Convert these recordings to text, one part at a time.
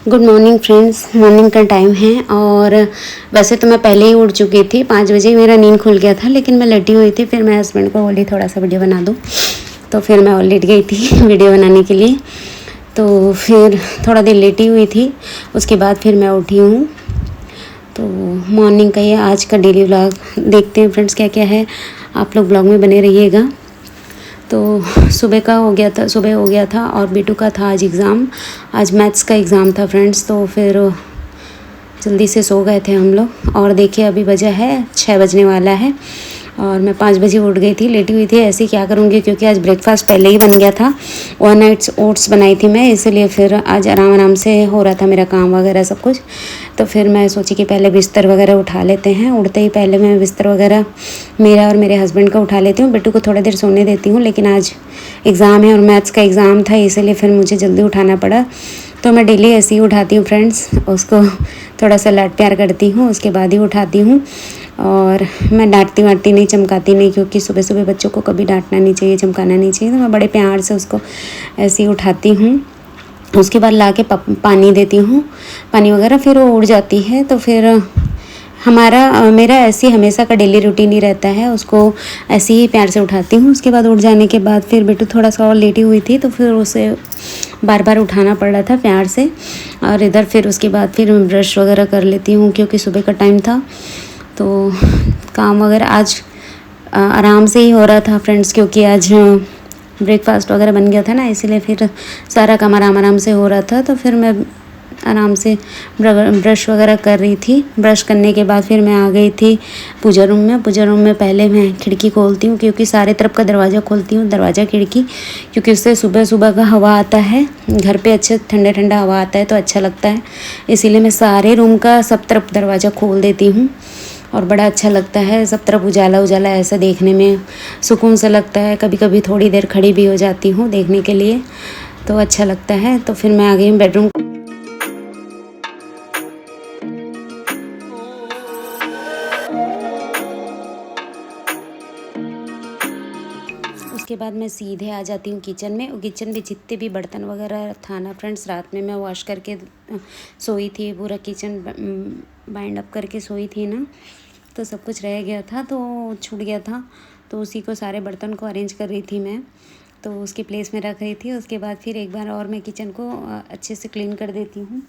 Good morning friends. Morning का time है और वैसे तो मैं पहले ही उठ चुकी थी। 5 बजे मेरा नींद खुल गया था, लेकिन मैं लेटी हुई थी। फिर मैं हस्बैंड को बोली थोड़ा सा वीडियो बना दूँ, तो फिर मैं और लेट गई थी वीडियो बनाने के लिए। तो फिर थोड़ा देर लेटी हुई थी, उसके बाद फिर मैं उठी हूँ। तो मॉर्निंग का ये आज का डेली व्लॉग देखते हैं फ्रेंड्स, क्या क्या है। आप लोग व्लॉग में बने रहिएगा। तो सुबह हो गया था और बेटू का था आज एग्ज़ाम। आज मैथ्स का एग्ज़ाम था फ्रेंड्स। तो फिर जल्दी से सो गए थे हम लोग। और देखिए अभी बजा है 6 बजने वाला है और मैं 5 बजे उठ गई थी, लेटी हुई थी। ऐसे ही क्या करूँगी, क्योंकि आज ब्रेकफास्ट पहले ही बन गया था। ओवरनाइट ओट्स बनाई थी मैं, इसलिए फिर आज आराम आराम से हो रहा था मेरा काम वगैरह सब कुछ। तो फिर मैं सोची कि पहले बिस्तर वगैरह उठा लेते हैं। उठते ही पहले मैं बिस्तर वगैरह मेरा और मेरे हस्बैंड का उठा लेती हूँ। बेटू को थोड़ा देर सोने देती हूँ, लेकिन आज एग्ज़ाम है और मैथ्स का एग्ज़ाम था, इसलिए फिर मुझे जल्दी उठाना पड़ा। तो मैं डेली ऐसे ही उठाती हूँ फ्रेंड्स, उसको थोड़ा सा लाड प्यार करती हूँ, उसके बाद ही उठाती हूँ। और मैं डांटती वाटती नहीं, चमकाती नहीं, क्योंकि सुबह सुबह बच्चों को कभी डांटना नहीं चाहिए, चमकाना नहीं चाहिए। तो मैं बड़े प्यार से उसको ऐसे ही उठाती हूँ। उसके बाद ला के पानी देती हूँ, पानी वगैरह, फिर वो उड़ जाती है। तो फिर मेरा ऐसे ही हमेशा का डेली रूटीन ही रहता है। उसको ऐसे ही प्यार से उठाती हूँ। उसके बाद उठ जाने के बाद फिर बेटू थोड़ा सा और लेटी हुई थी, तो फिर उसे बार बार उठाना पड़ रहा था प्यार से। और इधर फिर उसके बाद फिर मैं ब्रश वगैरह कर लेती हूँ, क्योंकि सुबह का टाइम था। तो काम वगैरह आज आराम से ही हो रहा था फ्रेंड्स, क्योंकि आज ब्रेकफास्ट वगैरह बन गया था ना, इसलिए फिर सारा काम आराम आराम से हो रहा था। तो फिर मैं आराम से ब्रश वगैरह कर रही थी। ब्रश करने के बाद फिर मैं आ गई थी पूजा रूम में। पूजा रूम में पहले मैं खिड़की खोलती हूँ, क्योंकि सारे तरफ का दरवाज़ा खोलती हूँ, दरवाज़ा खिड़की, क्योंकि उससे सुबह सुबह का हवा आता है घर पे, अच्छे ठंडा ठंडा हवा आता है तो अच्छा लगता है। इसीलिए मैं सारे रूम का सब तरफ दरवाज़ा खोल देती हूँ और बड़ा अच्छा लगता है। सब तरफ उजाला उजाला ऐसा देखने में सुकून सा लगता है। कभी कभी थोड़ी देर खड़ी भी हो जाती हूँ देखने के लिए, तो अच्छा लगता है। तो फिर मैं आ गई हूँ बेडरूम। उसके बाद मैं सीधे आ जाती हूँ किचन में। और किचन में जितने भी बर्तन वगैरह था ना फ्रेंड्स, रात में मैं वॉश करके सोई थी, पूरा किचन बाइंड अप करके सोई थी ना, तो सब कुछ रह गया था, तो छूट गया था। तो उसी को सारे बर्तन को अरेंज कर रही थी मैं, तो उसकी प्लेस में रख रही थी। उसके बाद फिर एक बार और मैं किचन को अच्छे से क्लीन कर देती हूँ,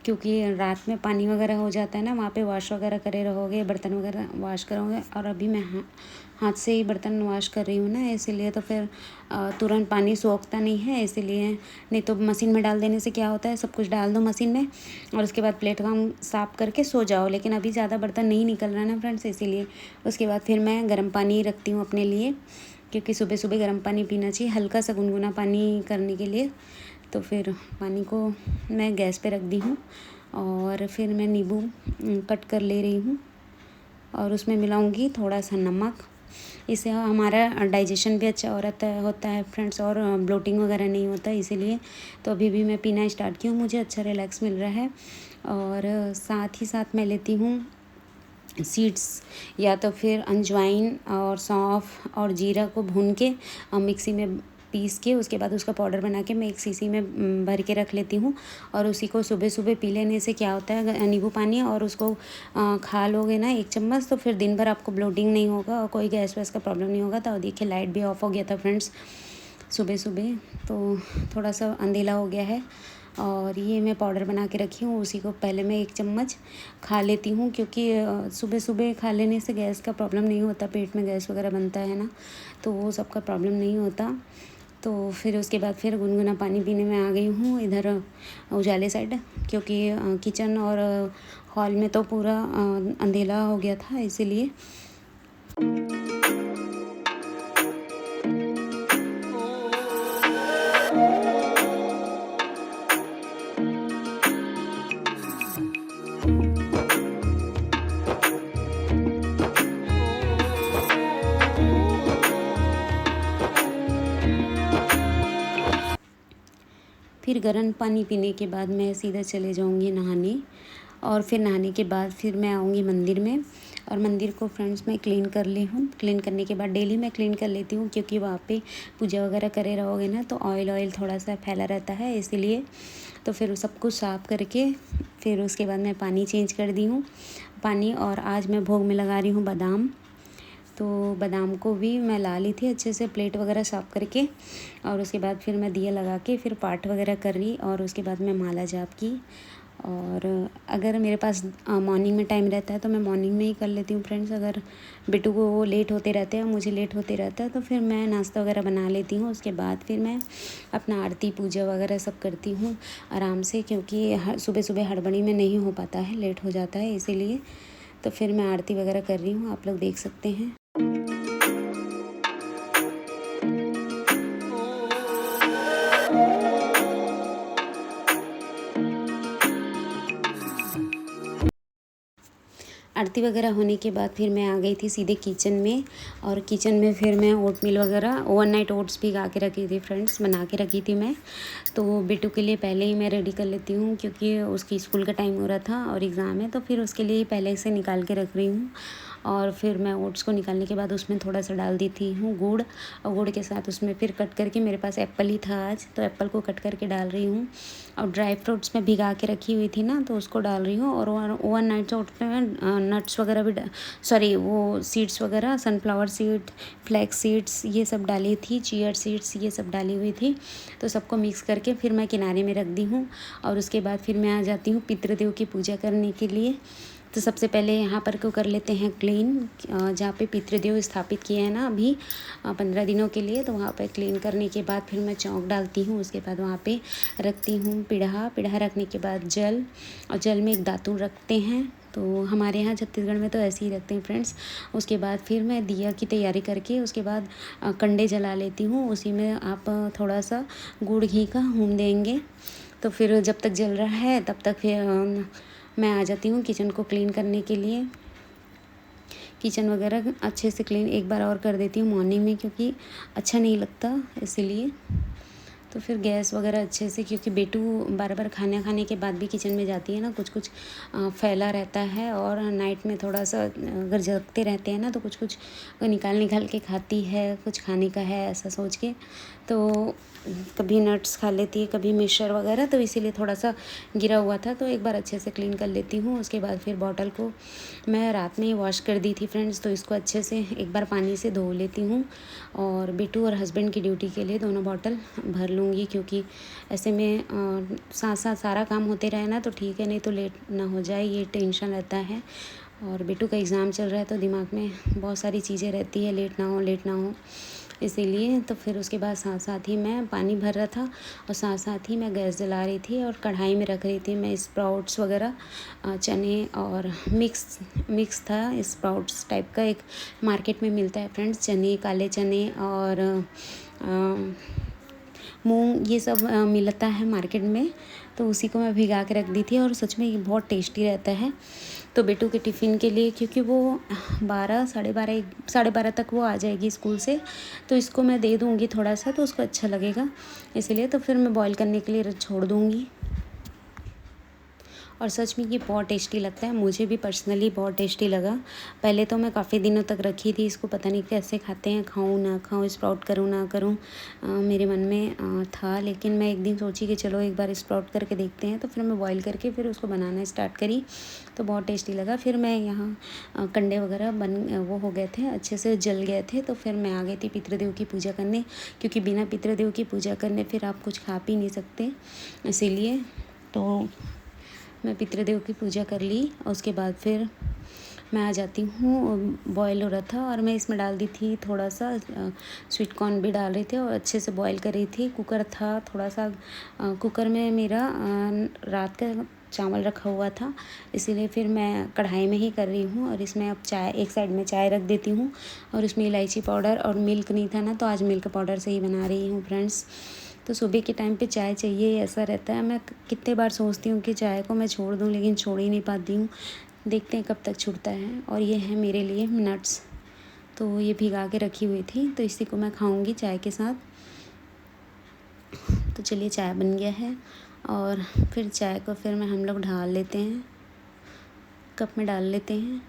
क्योंकि रात में पानी वगैरह हो जाता है ना, वहाँ पे वॉश वगैरह करे रहोगे, बर्तन वगैरह वॉश करोगे। और अभी मैं हाथ से ही बर्तन वॉश कर रही हूँ ना, इसीलिए तो फिर तुरंत पानी सोखता नहीं है, इसीलिए। नहीं तो मशीन में डाल देने से क्या होता है, सब कुछ डाल दो मशीन में और उसके बाद प्लेटफॉर्म साफ़ करके सो जाओ। लेकिन अभी ज़्यादा बर्तन नहीं निकल रहा ना फ्रेंड्स, इसीलिए। उसके बाद फिर मैं गर्म पानी रखती हूँ अपने लिए, क्योंकि सुबह सुबह गर्म पानी पीना चाहिए, हल्का सा गुनगुना पानी करने के लिए। तो फिर पानी को मैं गैस पे रख दी हूँ और फिर मैं नींबू कट कर ले रही हूँ और उसमें मिलाऊंगी थोड़ा सा नमक। इससे हमारा डाइजेशन भी अच्छा होता है फ्रेंड्स, और ब्लोटिंग वगैरह नहीं होता, इसीलिए। तो अभी भी मैं पीना स्टार्ट की हूँ, मुझे अच्छा रिलैक्स मिल रहा है। और साथ ही साथ मैं लेती हूँ सीड्स, या तो फिर अजवाइन और सौंफ और जीरा को भून के मिक्सी में पीस के, उसके बाद उसका पाउडर बना के मैं एक शीशी में भर के रख लेती हूँ। और उसी को सुबह सुबह पी लेने से क्या होता है, नींबू पानी, और उसको खा लोगे ना 1 चम्मच, तो फिर दिन भर आपको ब्लोटिंग नहीं होगा और कोई गैस वैस का प्रॉब्लम नहीं होगा। तो देखिए लाइट भी ऑफ हो गया था फ्रेंड्स सुबह सुबह, तो थोड़ा सा अंधेला हो गया है। और ये मैं पाउडर बना के रखी हूँ, उसी को पहले मैं 1 चम्मच खा लेती हूँ, क्योंकि सुबह सुबह खा लेने से गैस का प्रॉब्लम नहीं होता, पेट में गैस वगैरह बनता है ना, तो वो सब का प्रॉब्लम नहीं होता। तो फिर उसके बाद फिर गुनगुना पानी पीने में आ गई हूँ इधर उजाले साइड, क्योंकि किचन और हॉल में तो पूरा अंधेला हो गया था, इसीलिए। फिर गर्म पानी पीने के बाद मैं सीधा चले जाऊंगी नहाने, और फिर नहाने के बाद फिर मैं आऊँगी मंदिर में। और मंदिर को फ्रेंड्स मैं क्लीन कर ली हूँ। क्लीन करने के बाद डेली मैं क्लीन कर लेती हूँ, क्योंकि वहाँ पे पूजा वगैरह करे रहोगे ना तो ऑयल थोड़ा सा फैला रहता है, इसीलिए। तो फिर सब कुछ साफ़ करके फिर उसके बाद मैं पानी चेंज कर दी हूँ पानी। और आज मैं भोग में लगा रही हूँ बादाम। तो बादाम को भी मैं ला ली थी अच्छे से, प्लेट वगैरह साफ़ करके। और उसके बाद फिर मैं दिया लगा के फिर पाठ वगैरह कर ली, और उसके बाद मैं माला जाप की। और अगर मेरे पास मॉर्निंग में टाइम रहता है तो मैं मॉर्निंग में ही कर लेती हूँ फ्रेंड्स। अगर बिट्टू को वो लेट होते रहते हैं, मुझे लेट होते रहता है, तो फिर मैं नाश्ता वगैरह बना लेती हूँ। उसके बाद फिर मैं अपना आरती पूजा वगैरह सब करती हूँ आराम से, क्योंकि सुबह सुबह हड़बड़ी में नहीं हो पाता है, लेट हो जाता है इसीलिए। तो फिर मैं आरती वगैरह कर रही हूँ, आप लोग देख सकते हैं। आरती वगैरह होने के बाद फिर मैं आ गई थी सीधे किचन में। और किचन में फिर मैं ओटमील वगैरह ओवरनाइट ओट्स भिगा के रखी थी फ्रेंड्स, बना के रखी थी मैं। तो बिट्टू के लिए पहले ही मैं रेडी कर लेती हूँ, क्योंकि उसकी स्कूल का टाइम हो रहा था और एग्ज़ाम है, तो फिर उसके लिए पहले से निकाल के रख रही हूँ। और फिर मैं ओट्स को निकालने के बाद उसमें थोड़ा सा डाल देती हूँ गुड़, और गुड़ के साथ उसमें फिर कट करके, मेरे पास एप्पल ही था आज, तो एप्पल को कट करके डाल रही हूँ। और ड्राई फ्रूट्स में भिगा के रखी हुई थी ना, तो उसको डाल रही हूँ। और ओवरनाइट ओट्स में नट्स वगैरह भी सॉरी वो सीड्स वगैरह, सनफ्लावर सीड, फ्लैक्स सीड्स, ये सब डाली थी, चियर सीड्स ये सब डाली हुई थी। तो सबको मिक्स करके फिर मैं किनारे में रख दी हूँ। और उसके बाद फिर मैं आ जाती हूँ पितृदेव की पूजा करने के लिए। तो सबसे पहले यहाँ पर को कर लेते हैं क्लीन, जहाँ पे पितृदेव स्थापित किए हैं ना अभी 15 दिनों के लिए। तो वहाँ पे क्लीन करने के बाद फिर मैं चौक डालती हूँ। उसके बाद वहाँ पे रखती हूँ पीढ़ा रखने के बाद जल, और जल में एक दातुन रखते हैं। तो हमारे यहाँ छत्तीसगढ़ में तो ऐसे ही रखते हैं फ्रेंड्स। उसके बाद फिर मैं दिया की तैयारी करके उसके बाद कंडे जला लेती हूँ। उसी में आप थोड़ा सा गुड़ घी का होम देंगे। तो फिर जब तक जल रहा है तब तक फिर मैं आ जाती हूँ किचन को क्लीन करने के लिए। किचन वगैरह अच्छे से क्लीन एक बार और कर देती हूँ मॉर्निंग में, क्योंकि अच्छा नहीं लगता इसीलिए। तो फिर गैस वगैरह अच्छे से, क्योंकि बेटू बार बार खाना खाने के बाद भी किचन में जाती है ना, कुछ कुछ फैला रहता है। और नाइट में थोड़ा सा अगर जगते रहते हैं ना, तो कुछ कुछ निकाल के खाती है, कुछ खाने का है ऐसा सोच के। तो कभी नट्स खा लेती है, कभी मिक्सचर वगैरह, तो इसीलिए थोड़ा सा गिरा हुआ था, तो एक बार अच्छे से क्लीन कर लेती हूँ। उसके बाद फिर बॉटल को मैं रात में ही वॉश कर दी थी फ्रेंड्स, तो इसको अच्छे से एक बार पानी से धो लेती हूँ। और बेटू और हस्बैंड की ड्यूटी के लिए दोनों बॉटल भर लूँगी, क्योंकि ऐसे में साथ साथ सारा काम होते रहे ना तो ठीक है, नहीं तो लेट ना हो जाए, ये टेंशन रहता है। और बेटू का एग्ज़ाम चल रहा है तो दिमाग में बहुत सारी चीज़ें रहती है, लेट ना हो इसीलिए। तो फिर उसके बाद साथ साथ ही मैं पानी भर रहा था, और साथ साथ ही मैं गैस जला रही थी और कढ़ाई में रख रही थी मैं स्प्राउट्स वगैरह, चने और मिक्स था स्प्राउट्स टाइप का, एक मार्केट में मिलता है फ्रेंड्स, चने, काले चने और मूंग, ये सब मिलता है मार्केट में। तो उसी को मैं भिगा के रख दी थी, और सच में ये बहुत टेस्टी रहता है। तो बेटू के टिफ़िन के लिए, क्योंकि वो 12 तक वो आ जाएगी स्कूल से, तो इसको मैं दे दूँगी थोड़ा सा, तो उसको अच्छा लगेगा इसलिए। तो फिर मैं बॉईल करने के लिए छोड़ दूँगी। और सच में ये बहुत टेस्टी लगता है, मुझे भी पर्सनली बहुत टेस्टी लगा। पहले तो मैं काफ़ी दिनों तक रखी थी इसको, पता नहीं कैसे खाते हैं, खाऊं ना खाऊं, स्प्राउट करूं ना करूं, मेरे मन में था। लेकिन मैं एक दिन सोची कि चलो एक बार स्प्राउट करके देखते हैं, तो फिर मैं बॉईल करके फिर उसको बनाना स्टार्ट करी, तो बहुत टेस्टी लगा। फिर मैं यहाँ कंडे वगैरह वो हो गए थे, अच्छे से जल गए थे, तो फिर मैं आ गई थी पितृदेव की पूजा करने, क्योंकि बिना पितृदेव की पूजा करने फिर आप कुछ खा पी नहीं सकते, इसीलिए। तो मैं पितृदेव की पूजा कर ली, और उसके बाद फिर मैं आ जाती हूँ। बॉयल हो रहा था और मैं इसमें डाल दी थी थोड़ा सा स्वीट कॉर्न भी डाल रही थी, और अच्छे से बॉयल कर रही थी। कुकर था थोड़ा सा, कुकर में मेरा रात का चावल रखा हुआ था, इसीलिए फिर मैं कढ़ाई में ही कर रही हूँ। और इसमें अब चाय, एक साइड में चाय रख देती हूँ, और इसमें इलायची पाउडर और मिल्क नहीं था ना, तो आज मिल्क पाउडर से ही बना रही हूँ फ्रेंड्स। तो सुबह के टाइम पे चाय चाहिए, ऐसा रहता है। मैं कितने बार सोचती हूँ कि चाय को मैं छोड़ दूँ, लेकिन छोड़ ही नहीं पाती हूँ। देखते हैं कब तक छूटता है। और ये है मेरे लिए नट्स, तो ये भिगा के रखी हुई थी, तो इसी को मैं खाऊंगी चाय के साथ। तो चलिए चाय बन गया है, और फिर चाय को फिर हम लोग ढाल लेते हैं, कप में डाल लेते हैं।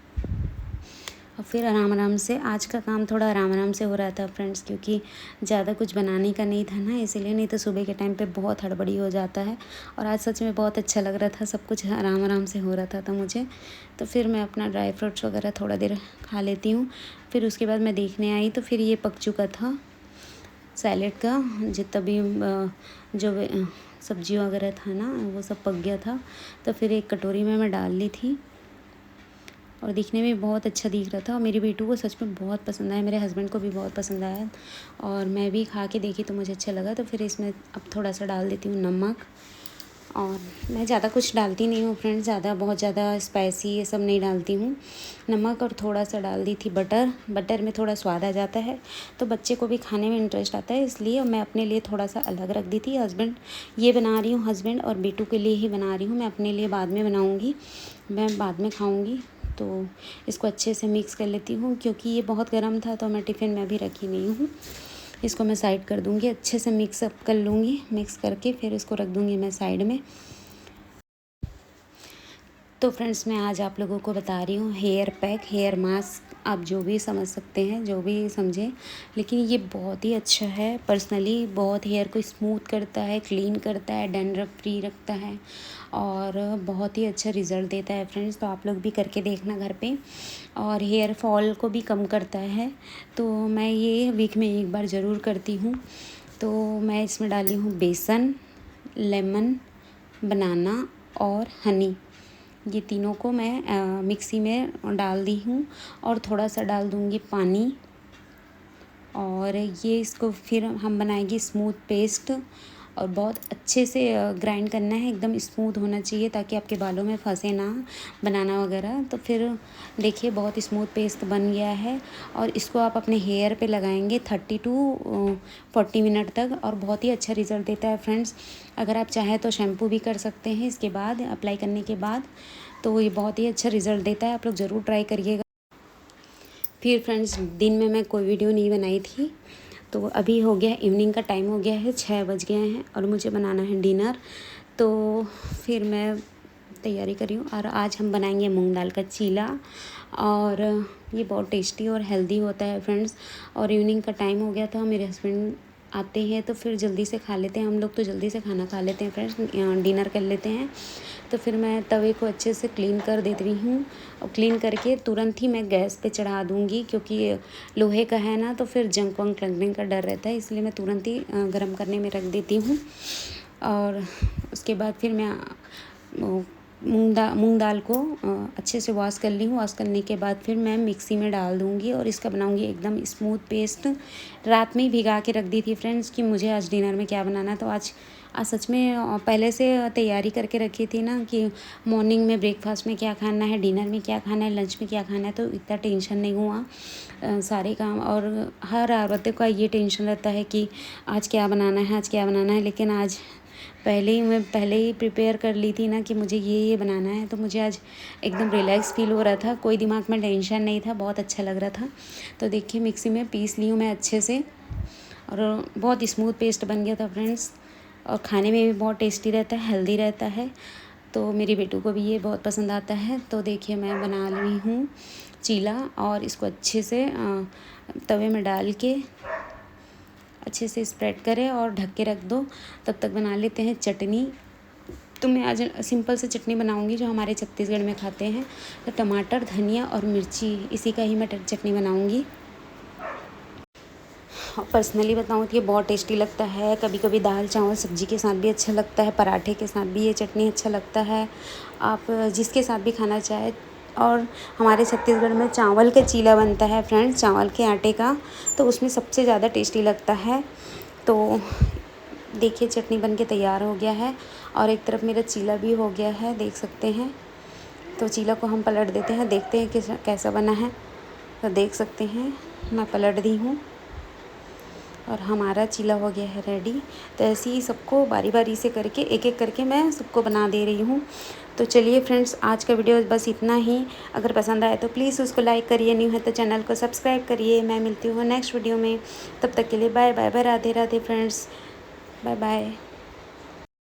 और फिर आराम आराम से आज का काम थोड़ा आराम आराम से हो रहा था फ्रेंड्स, क्योंकि ज़्यादा कुछ बनाने का नहीं था ना, इसीलिए। नहीं तो सुबह के टाइम पे बहुत हड़बड़ी हो जाता है। और आज सच में बहुत अच्छा लग रहा था, सब कुछ आराम आराम से हो रहा था तो मुझे। तो फिर मैं अपना ड्राई फ्रूट्स वगैरह थोड़ा देर खा लेती हूँ। फिर उसके बाद मैं देखने आई तो फिर ये पक चुका था सैलेड का, जितना भी जो सब्जी वगैरह था ना वो सब पक गया था। तो फिर एक कटोरी में मैं डाल ली थी और दिखने में बहुत अच्छा दिख रहा था। और मेरी बेटू को सच में बहुत पसंद आया, मेरे हस्बैंड को भी बहुत पसंद आया और मैं भी खा के देखी तो मुझे अच्छा लगा। तो फिर इसमें अब थोड़ा सा डाल देती हूँ नमक। और मैं ज़्यादा कुछ डालती नहीं हूँ फ्रेंड्स, बहुत ज़्यादा स्पाइसी ये सब नहीं डालती हूँ। नमक और थोड़ा सा डाल दी थी बटर में थोड़ा स्वाद आ जाता है तो बच्चे को भी खाने में इंटरेस्ट आता है, इसलिए मैं अपने लिए थोड़ा सा अलग रख दी थी। ये बना रही हूँ हस्बैंड और बेटू के लिए ही बना रही हूँ, मैं अपने लिए बाद में बनाऊँगी, मैं बाद में खाऊँगी। तो इसको अच्छे से मिक्स कर लेती हूँ, क्योंकि ये बहुत गर्म था तो मैं टिफ़िन में भी रखी नहीं हूँ। इसको मैं साइड कर दूँगी, अच्छे से मिक्स अप कर लूँगी, मिक्स करके फिर इसको रख दूँगी मैं साइड में। तो फ्रेंड्स मैं आज आप लोगों को बता रही हूँ हेयर पैक, हेयर मास्क, आप जो भी समझ सकते हैं, जो भी समझें, लेकिन ये बहुत ही अच्छा है। पर्सनली बहुत हेयर को स्मूथ करता है, क्लीन करता है, डैंड्रफ फ्री रखता है और बहुत ही अच्छा रिज़ल्ट देता है फ्रेंड्स। तो आप लोग भी करके देखना घर पे। और हेयर फॉल को भी कम करता है, तो मैं ये वीक में एक बार ज़रूर करती हूँ। तो मैं इसमें डाली हूँ बेसन, लेमन, बनाना और हनी, ये तीनों को मैं मिक्सी में डाल दी हूँ और थोड़ा सा डाल दूँगी पानी। और ये इसको फिर हम बनाएंगे स्मूथ पेस्ट और बहुत अच्छे से ग्राइंड करना है, एकदम स्मूथ होना चाहिए ताकि आपके बालों में फंसे ना बनाना वगैरह। तो फिर देखिए बहुत स्मूथ पेस्ट बन गया है और इसको आप अपने हेयर पे लगाएंगे 30 to 40 मिनट तक और बहुत ही अच्छा रिज़ल्ट देता है फ्रेंड्स। अगर आप चाहें तो शैम्पू भी कर सकते हैं इसके बाद, अप्लाई करने के बाद, तो ये बहुत ही अच्छा रिज़ल्ट देता है, आप लोग ज़रूर ट्राई करिएगा। फिर फ्रेंड्स दिन में मैं कोई वीडियो नहीं बनाई थी, तो अभी हो गया इवनिंग का टाइम हो गया है, 6 बज गए हैं और मुझे बनाना है डिनर। तो फिर मैं तैयारी कर रही हूँ और आज हम बनाएंगे मूंग दाल का चीला और ये बहुत टेस्टी और हेल्दी होता है फ्रेंड्स। और इवनिंग का टाइम हो गया था, मेरे हस्बैंड आते हैं तो फिर जल्दी से खा लेते हैं, हम लोग तो जल्दी से खाना खा लेते हैं फ्रेंड्स, डिनर कर लेते हैं। तो फिर मैं तवे को अच्छे से क्लीन कर देती रही हूँ और क्लीन करके तुरंत ही मैं गैस पे चढ़ा दूँगी, क्योंकि लोहे का है ना तो फिर जंग वंग लगने का डर रहता है, इसलिए मैं तुरंत ही गर्म करने में रख देती हूँ। और उसके बाद फिर मैं मूंग दाल को अच्छे से वॉश कर ली हूँ। वॉश करने के बाद फिर मैं मिक्सी में डाल दूँगी और इसका बनाऊँगी एकदम स्मूथ पेस्ट। रात में ही भिगा के रख दी थी फ्रेंड्स कि मुझे आज डिनर में क्या बनाना है, तो आज सच में पहले से तैयारी करके रखी थी ना कि मॉर्निंग में ब्रेकफास्ट में क्या खाना है, डिनर में क्या खाना है, लंच में क्या खाना है, तो इतना टेंशन नहीं हुआ सारे काम। और हर औरतों का ये टेंशन रहता है कि आज क्या बनाना है, आज क्या बनाना है, लेकिन आज मैं पहले ही प्रिपेयर कर ली थी ना कि मुझे ये बनाना है, तो मुझे आज एकदम रिलैक्स फील हो रहा था, कोई दिमाग में टेंशन नहीं था, बहुत अच्छा लग रहा था। तो देखिए मिक्सी में पीस ली हूँ मैं अच्छे से और बहुत स्मूथ पेस्ट बन गया था फ्रेंड्स। और खाने में भी बहुत टेस्टी रहता है, हेल्दी रहता है, तो मेरी बेटू को भी ये बहुत पसंद आता है। तो देखिए मैं बना ली हूँ चीला और इसको अच्छे से तवे में डाल के अच्छे से स्प्रेड करें और ढक के रख दो। तब तक बना लेते हैं चटनी। तो मैं आज सिंपल से चटनी बनाऊंगी जो हमारे छत्तीसगढ़ में खाते हैं, तो टमाटर, धनिया और मिर्ची, इसी का ही मैं चटनी बनाऊंगी। पर्सनली बताऊँ तो ये बहुत टेस्टी लगता है, कभी कभी दाल चावल सब्जी के साथ भी अच्छा लगता है, पराठे के साथ भी ये चटनी अच्छा लगता है, आप जिसके साथ भी खाना चाहे। और हमारे छत्तीसगढ़ में चावल का चीला बनता है फ्रेंड्स, चावल के आटे का, तो उसमें सबसे ज़्यादा टेस्टी लगता है। तो देखिए चटनी बन के तैयार हो गया है और एक तरफ मेरा चीला भी हो गया है, देख सकते हैं। तो चीला को हम पलट देते हैं, देखते हैं कि कैसा बना है। तो देख सकते हैं मैं पलट दी हूँ और हमारा चीला हो गया है रेडी। तो ऐसे ही सबको बारी बारी से करके एक एक करके मैं सबको बना दे रही हूँ। तो चलिए फ्रेंड्स आज का वीडियो बस इतना ही। अगर पसंद आए तो प्लीज़ उसको लाइक करिए, न्यू है तो चैनल को सब्सक्राइब करिए। मैं मिलती हूँ नेक्स्ट वीडियो में, तब तक के लिए bye bye bye, Radhe Radhe friends, bye bye.